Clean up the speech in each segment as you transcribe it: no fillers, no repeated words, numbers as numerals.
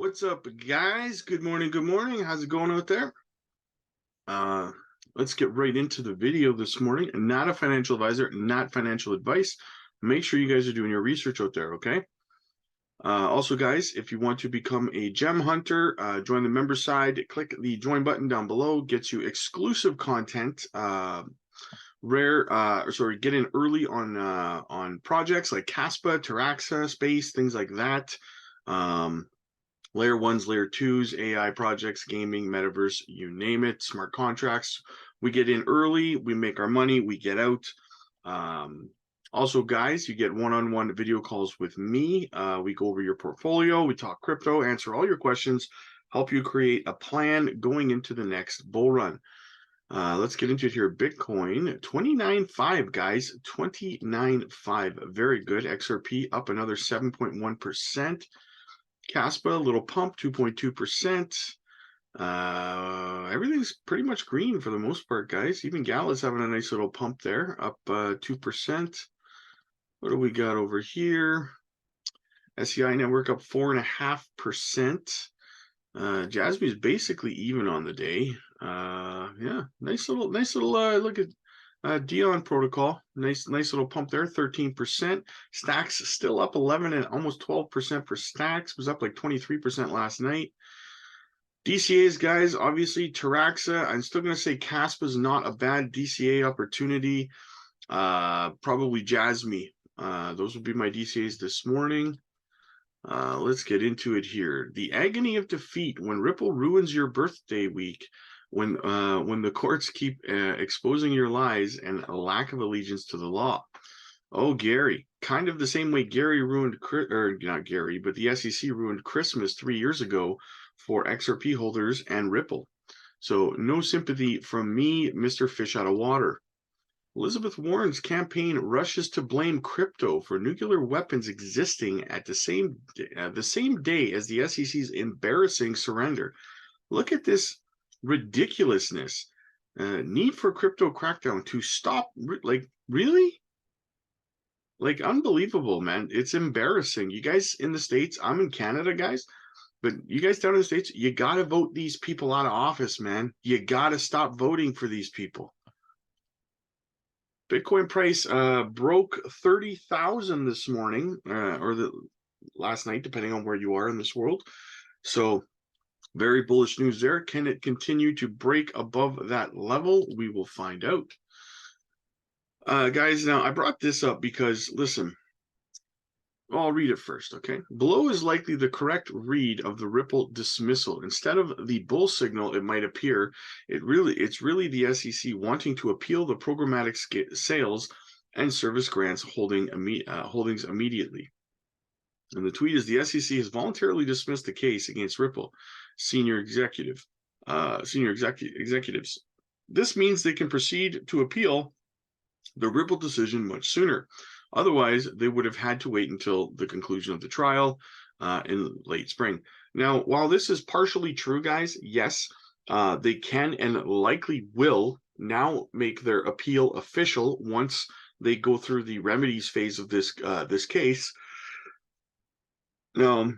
What's up, guys? Good morning. Good morning. How's it going out there? Let's get right into the video this morning. Not a financial advisor, not financial advice. Make sure you guys are doing your research out there, okay? Also, guys, if you want to become a gem hunter, join the member side. Click the join button down below. Gets you exclusive content. Get in early on projects like Caspa, Taraxa, Space, things like that. Layer 1s, Layer 2s, AI projects, gaming, metaverse, you name it, smart contracts. We get in early, we make our money, we get out. Also, guys, you get one-on-one video calls with me. We go over your portfolio, we talk crypto, answer all your questions, help you create a plan going into the next bull run. Let's get into it here. Bitcoin, 29.5, guys, 29.5. Very good. XRP up another 7.1%. Caspa, little pump, 2.2%. Everything's pretty much green for the most part, guys. Even Gala's having a nice little pump there, up 2%. What do we got over here? SEI network up 4.5%. Jasmine is basically even on the day. Yeah, nice little look at Dion protocol. Nice little pump there, 13%. Stacks still up 11 and almost 12% for Stacks. Was up like 23% last night. DCAs, guys, obviously Taraxa. I'm still going to say Caspa's not a bad DCA opportunity. Probably Jasmine. Those would be my DCAs this morning. Let's get into it here. The agony of defeat when Ripple ruins your birthday week, when the courts keep exposing your lies and a lack of allegiance to the law. Oh, Gary, kind of the same way Gary ruined, or not Gary, but the SEC ruined Christmas 3 years ago for XRP holders and Ripple. So no sympathy from me, Mr. Fish Out of Water. Elizabeth Warren's campaign rushes to blame crypto for nuclear weapons existing at the same day as the SEC's embarrassing surrender. Look at this ridiculousness. Need for crypto crackdown to stop. Like, really? Like, unbelievable, man. It's embarrassing. You guys in the States, I'm in Canada, guys, but you guys down in the States, you got to vote these people out of office, man. You got to stop voting for these people. Bitcoin price broke 30,000 this morning, or the last night, depending on where you are in this world. So very bullish news there. Can it continue to break above that level? We will find out. Guys, now I brought this up because, listen, I'll read it first, okay? Below is likely the correct read of the Ripple dismissal. Instead of the bull signal it might appear, it's really the SEC wanting to appeal the programmatic sales and service grants holdings immediately. And the tweet is, the SEC has voluntarily dismissed the case against Ripple senior executives. This means they can proceed to appeal the Ripple decision much sooner. Otherwise, they would have had to wait until the conclusion of the trial in late spring. Now, while this is partially true, guys, yes, they can and likely will now make their appeal official once they go through the remedies phase of this case. Now,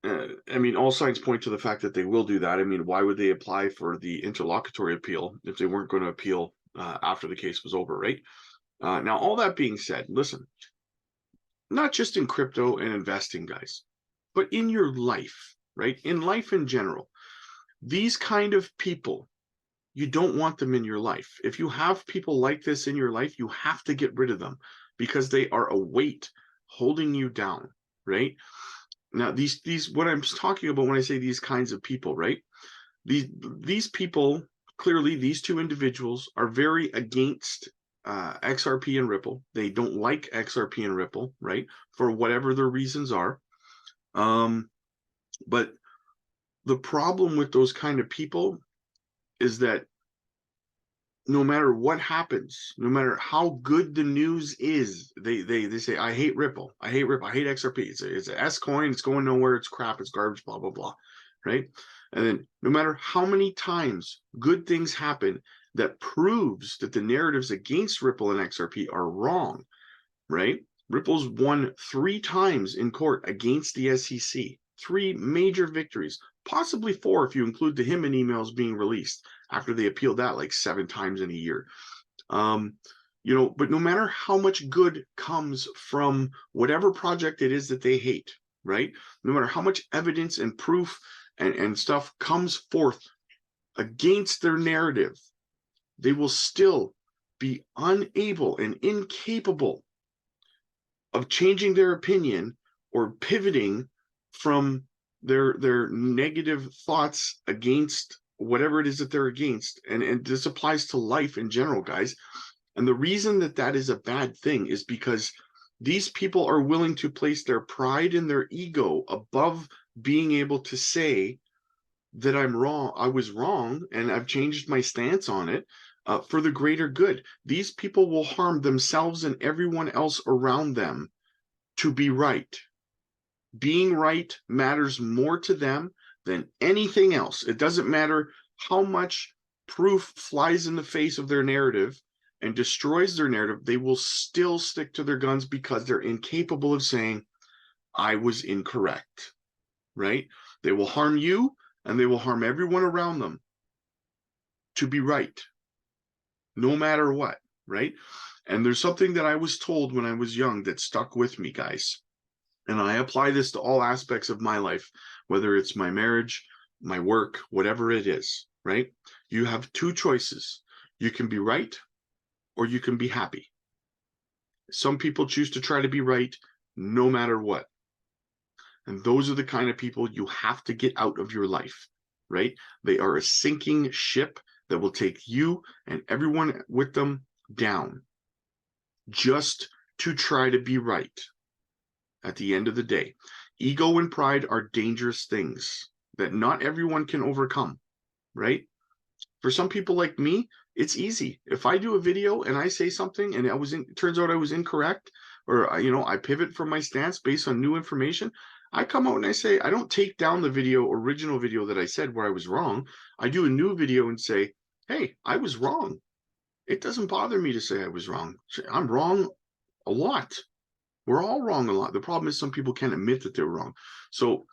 I mean, all signs point to the fact that they will do that. I mean, why would they apply for the interlocutory appeal if they weren't going to appeal after the case was over, right? Now, all that being said, listen, not just in crypto and investing, guys, but in your life, right? In life in general, these kind of people, you don't want them in your life. If you have people like this in your life, you have to get rid of them because they are a weight holding you down, right? Now, these what I'm talking about when I say these kinds of people, right? These people, clearly, these two individuals are very against XRP and Ripple. They don't like XRP and Ripple, right? For whatever their reasons are. But the problem with those kind of people is that no matter what happens, no matter how good the news is, they say, I hate Ripple. I hate Ripple. I hate XRP. It's an S coin. It's going nowhere. It's crap. It's garbage, blah, blah, blah, right? And then no matter how many times good things happen, that proves that the narratives against Ripple and XRP are wrong, right? Ripple's won 3 times in court against the SEC. 3 major victories, possibly 4 if you include the Hinman emails being released after they appealed that like 7 times in a year. You know, but no matter how much good comes from whatever project it is that they hate, right? No matter how much evidence and proof and stuff comes forth against their narrative, they will still be unable and incapable of changing their opinion or pivoting from their negative thoughts against whatever it is that they're against. And this applies to life in general, guys. And the reason that that is a bad thing is because these people are willing to place their pride and their ego above being able to say that I'm wrong, I was wrong, and I've changed my stance on it for the greater good. These people will harm themselves and everyone else around them to be right. Being right matters more to them than anything else. It doesn't matter how much proof flies in the face of their narrative and destroys their narrative, they will still stick to their guns because they're incapable of saying, I was incorrect, right? They will harm you and they will harm everyone around them to be right, no matter what, right? And there's something that I was told when I was young that stuck with me, guys. And I apply this to all aspects of my life, whether it's my marriage, my work, whatever it is, right? You have 2 choices. You can be right or you can be happy. Some people choose to try to be right no matter what. And those are the kind of people you have to get out of your life, right? They are a sinking ship that will take you and everyone with them down just to try to be right at the end of the day. Ego and pride are dangerous things that not everyone can overcome, right? For some people like me, it's easy. If I do a video and I say something and it turns out I was incorrect, or you know, I pivot from my stance based on new information, I come out and I say, I don't take down the original video that I said where I was wrong. I do a new video and say, hey, I was wrong. It doesn't bother me to say I was wrong. I'm wrong a lot. We're all wrong a lot. The problem is some people can't admit that they're wrong. So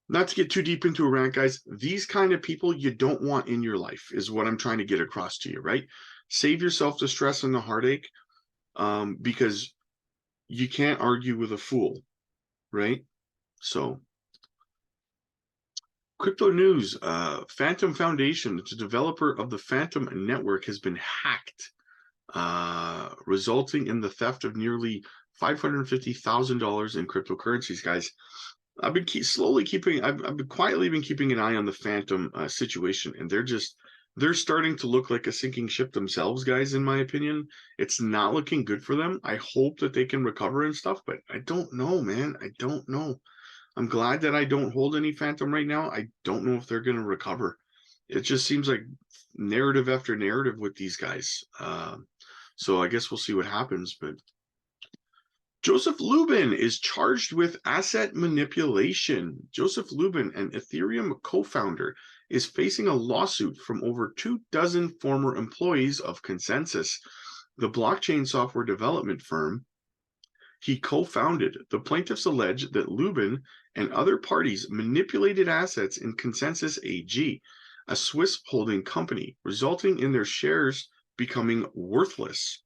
not to get too deep into a rant, guys, these kind of people you don't want in your life is what I'm trying to get across to you, right? Save yourself the stress and the heartache because you can't argue with a fool, right? So, crypto news, Phantom Foundation, the developer of the Phantom Network, has been hacked, resulting in the theft of nearly $550,000 in cryptocurrencies, guys. I've been I've been quietly been keeping an eye on the Phantom situation, and they're starting to look like a sinking ship themselves, guys. In my opinion, it's not looking good for them. I hope that they can recover and stuff, but I don't know, man. I don't know. I'm glad that I don't hold any Phantom right now. I don't know if they're going to recover. It just seems like narrative after narrative with these guys. So I guess we'll see what happens, but Joseph Lubin is charged with asset manipulation. Joseph Lubin, an Ethereum co-founder, is facing a lawsuit from over 24 former employees of Consensus, the blockchain software development firm he co-founded. The plaintiffs allege that Lubin and other parties manipulated assets in Consensus AG, a Swiss holding company, resulting in their shares becoming worthless.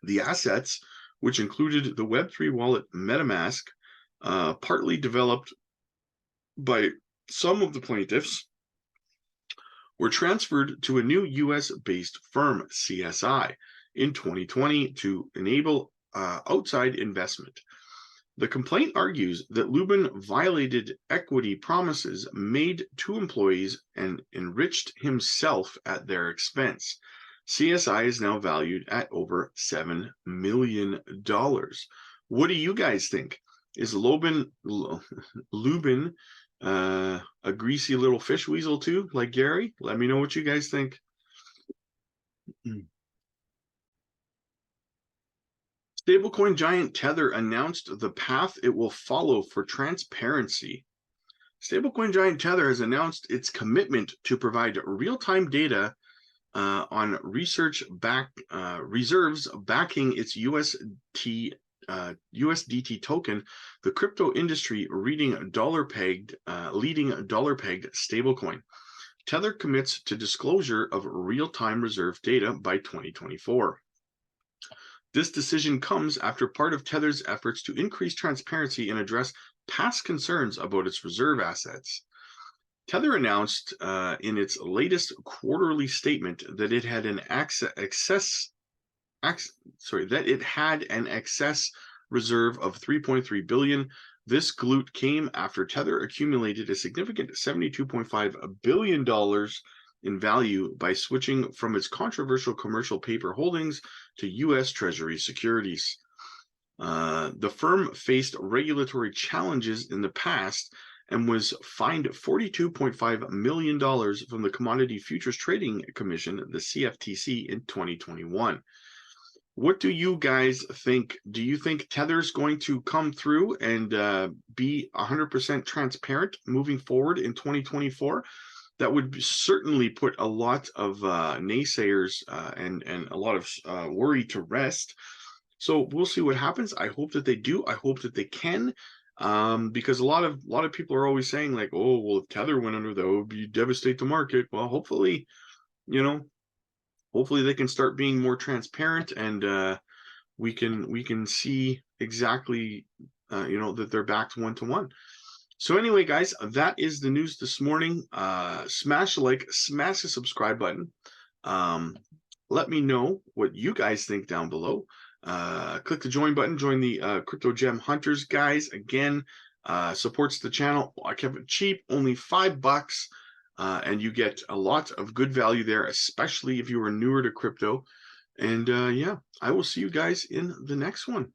The assets, which included the Web3 wallet MetaMask, partly developed by some of the plaintiffs, were transferred to a new US-based firm, CSI, in 2020 to enable outside investment. The complaint argues that Lubin violated equity promises made to employees and enriched himself at their expense. CSI is now valued at over $7 million. What do you guys think? Is Lubin a greasy little fish weasel too, like Gary? Let me know what you guys think. Stablecoin giant Tether announced the path it will follow for transparency. Stablecoin giant Tether has announced its commitment to provide real-time data on reserves backing its UST USDT token, the crypto industry leading dollar-pegged stablecoin. Tether commits to disclosure of real-time reserve data by 2024. This decision comes after part of Tether's efforts to increase transparency and address past concerns about its reserve assets. Tether announced in its latest quarterly statement that it had an excess reserve of 3.3 billion. This glut came after Tether accumulated a significant $72.5 billion in value by switching from its controversial commercial paper holdings to U.S. Treasury securities. The firm faced regulatory challenges in the past and was fined $42.5 million from the Commodity Futures Trading Commission, the CFTC, in 2021. What do you guys think? Do you think Tether's going to come through and be 100% transparent moving forward in 2024? That would certainly put a lot of naysayers and a lot of worry to rest. So we'll see what happens. I hope that they do. I hope that they can, because a lot of people are always saying like, oh, well, if Tether went under, that would be devastate the market. Well, hopefully, hopefully they can start being more transparent, and we can see exactly, that they're backed one-to-one. So anyway, guys, that is the news this morning. Smash a like, smash the subscribe button. Let me know what you guys think down below. Click the join button, join the Crypto Gem Hunters, guys. Again, supports the channel. I kept it cheap, only $5, and you get a lot of good value there, especially if you are newer to crypto. And yeah, I will see you guys in the next one.